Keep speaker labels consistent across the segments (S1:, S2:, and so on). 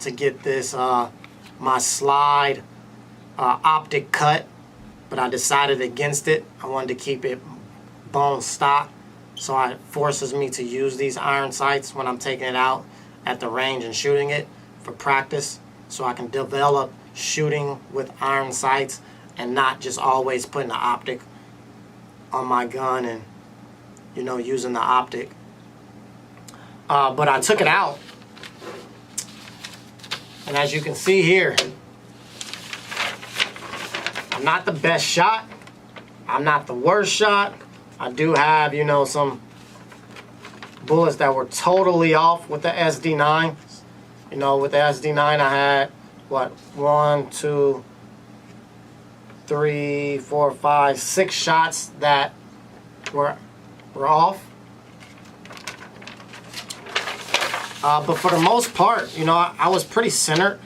S1: to get this my slide optic cut, but I decided against it. I wanted to keep it bone stock, so it forces me to use these iron sights when I'm taking it out at the range and shooting it for practice, so I can develop shooting with iron sights and not just always putting the optic on my gun and, you know, using the optic. But I took it out, and as you can see here, I'm not the best shot, I'm not the worst shot. I do have, you know, some bullets that were totally off with the SD9. You know, with the SD9 I had, what, 1, 2, 3, 4, 5, 6 shots that were off. But for the most part, you know, I was pretty centered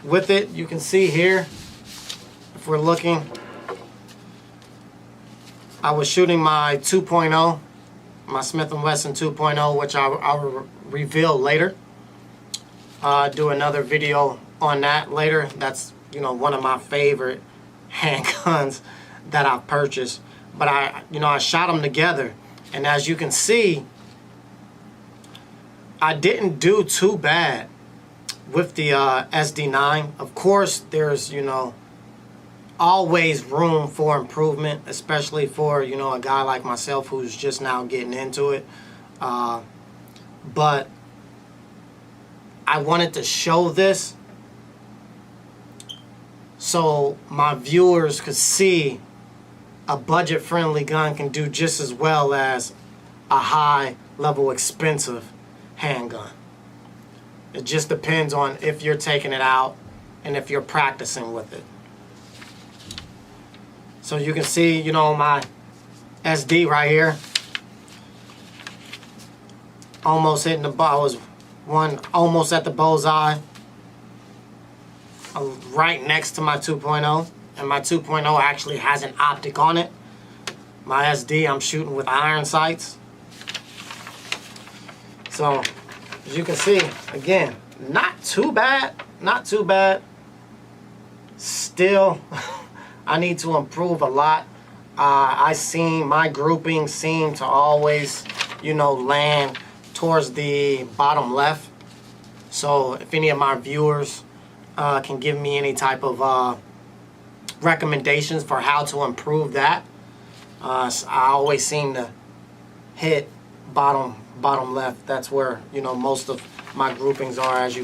S1: with it. You can see here, if we're looking, I was shooting my 2.0, my Smith & Wesson 2.0, which I will reveal later. Do another video on that later. That's, you know, one of my favorite handguns that I've purchased. But I shot them together, and as you can see, I didn't do too bad with the SD9. Of course, there's, you know, always room for improvement, especially for, you know, a guy like myself who's just now getting into it. But I wanted to show this so my viewers could see a budget-friendly gun can do just as well as a high-level expensive handgun. It just depends on if you're taking it out and if you're practicing with it. So you can see, you know, my SD right here, almost hitting the ball. I was almost at the bullseye, right next to my 2.0, and my 2.0 actually has an optic on it. My SD, I'm shooting with iron sights. So as you can see, again, not too bad, not too bad. Still, I need to improve a lot. My grouping seem to always, you know, land towards the bottom left. So if any of my viewers can give me any type of recommendations for how to improve that, I always seem to hit bottom left. That's where, you know, most of my groupings are, as you